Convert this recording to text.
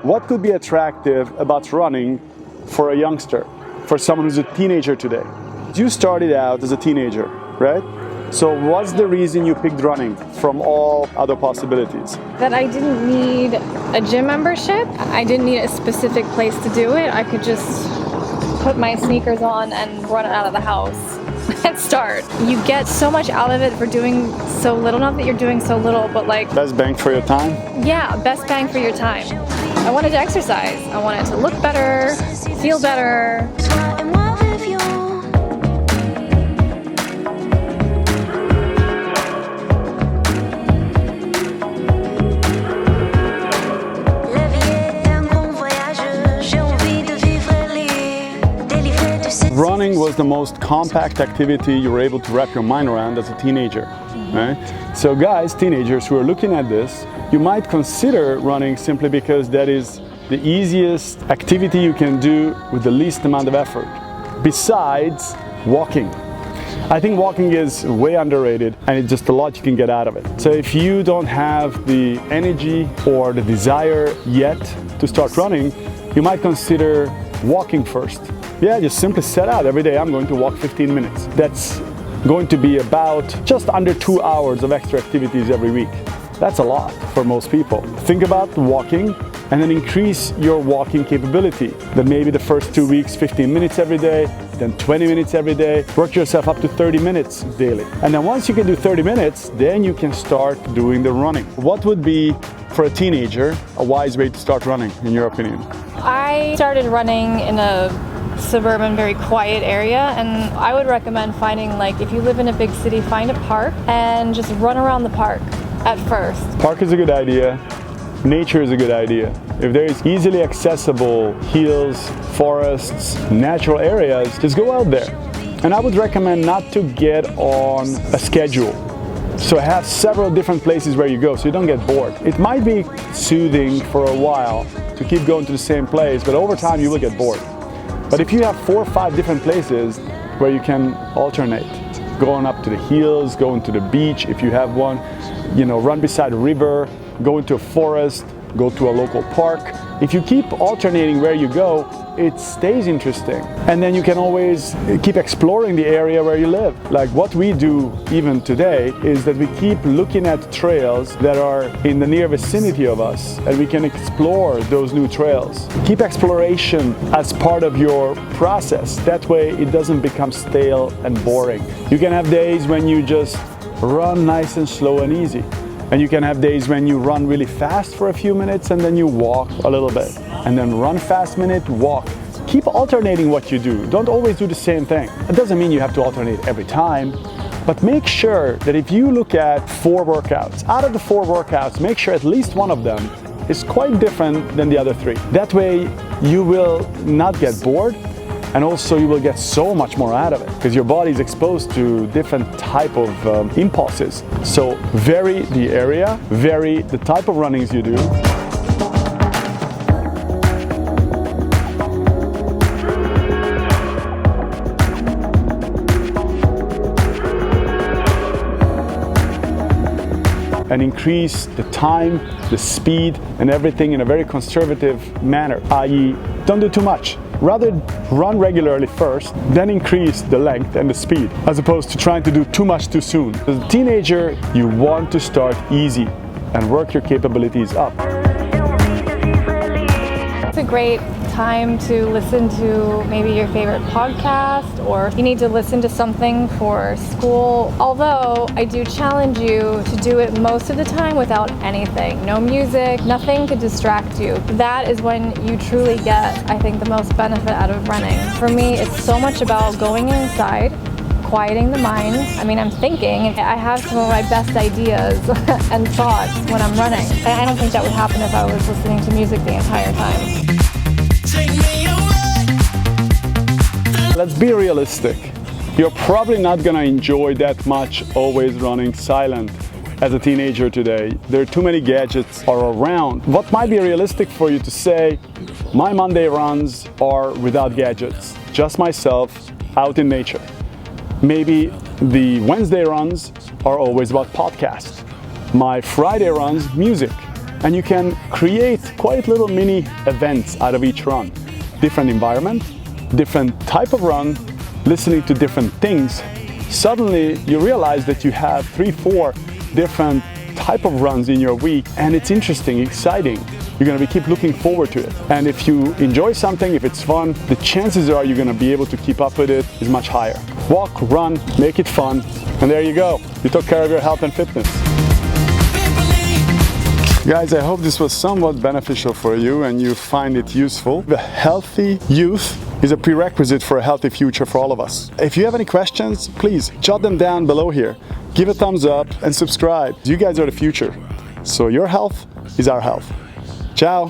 What could be attractive about running for a youngster, for someone who's a teenager today? You started out as a teenager, right? So what's the reason you picked running from all other possibilities? That I didn't need a gym membership. I didn't need a specific place to do it. I could just put my sneakers on and run out of the house and start. You get so much out of it for doing so little. Not that you're doing so little, but like... Best bang for your time? Yeah, best bang for your time. I wanted to exercise. I wanted to look better, feel better. Running was the most compact activity you were able to wrap your mind around as a teenager, right? So guys, teenagers who are looking at this, you might consider running simply because that is the easiest activity you can do with the least amount of effort, besides walking. I think walking is way underrated and it's just a lot you can get out of it. So if you don't have the energy or the desire yet to start running, you might consider walking first. Yeah, just simply set out every day. I'm going to walk 15 minutes. That's going to be about just under 2 hours of extra activities every week. That's a lot for most people. Think about walking and then increase your walking capability. Then maybe the first 2 weeks, 15 minutes every day, then 20 minutes every day. Work yourself up to 30 minutes daily. And then once you can do 30 minutes, then you can start doing the running. What would be, for a teenager, a wise way to start running, in your opinion? I started running in a suburban, very quiet area, and I would recommend finding, like, if you live in a big city, find a park and just run around the park at first. Park is a good idea. Nature is a good idea. If there is easily accessible hills, forests, natural areas, just go out there. And I would recommend not to get on a schedule. So have several different places where you go so you don't get bored. It might be soothing for a while to keep going to the same place, but over time you will get bored. But if you have 4 or 5 different places where you can alternate, going up to the hills, going to the beach if you have one, run beside a river, go into a forest, go to a local park. If you keep alternating where you go, it stays interesting. And then you can always keep exploring the area where you live. Like what we do even today is that we keep looking at trails that are in the near vicinity of us, and we can explore those new trails. Keep exploration as part of your process. That way it doesn't become stale and boring. You can have days when you just run nice and slow and easy. And you can have days when you run really fast for a few minutes and then you walk a little bit. And then run fast minute, walk. Keep alternating what you do. Don't always do the same thing. It doesn't mean you have to alternate every time, but make sure that if you look at 4 workouts, out of the 4 workouts, make sure at least one of them is quite different than the other 3. That way you will not get bored, and also you will get so much more out of it because your body is exposed to different type of impulses. So vary the area, vary the type of runnings you do. And increase the time, the speed, and everything in a very conservative manner, i.e. don't do too much. Rather run regularly first, then increase the length and the speed, as opposed to trying to do too much too soon. As a teenager, you want to start easy and work your capabilities up. It's a great time to listen to maybe your favorite podcast, or you need to listen to something for school. Although I do challenge you to do it most of the time without anything. No music, nothing to distract you. That is when you truly get, I think, the most benefit out of running. For me, it's so much about going inside, quieting the mind. I mean, I'm thinking. I have some of my best ideas and thoughts when I'm running. I don't think that would happen if I was listening to music the entire time. Let's be realistic. You're probably not going to enjoy that much always running silent as a teenager today. There are too many gadgets are around. What might be realistic for you to say, my Monday runs are without gadgets, just myself out in nature. Maybe the Wednesday runs are always about podcasts. my Friday runs, music. And you can create quite little mini events out of each run. Different environment, different type of run, listening to different things. Suddenly you realize that you have 3-4 different type of runs in your week, and it's interesting, exciting. You're going to keep looking forward to it. And if you enjoy something, if it's fun, the chances are you're going to be able to keep up with it is much higher. Walk, run, make it fun, and there you go. You took care of your health and fitness. Guys, I hope this was somewhat beneficial for you and you find it useful. The healthy youth is a prerequisite for a healthy future for all of us. If you have any questions, please jot them down below here. Give a thumbs up and subscribe. You guys are the future. So your health is our health. Ciao.